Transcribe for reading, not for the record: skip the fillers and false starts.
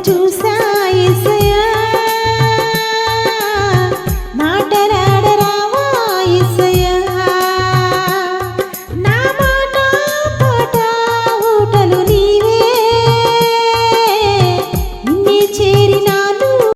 చూసా యేసయ్యా మాటలాడరావా యేసయ్యా నా మాట పాట ఊటలు నీవే నిన్నే చేరి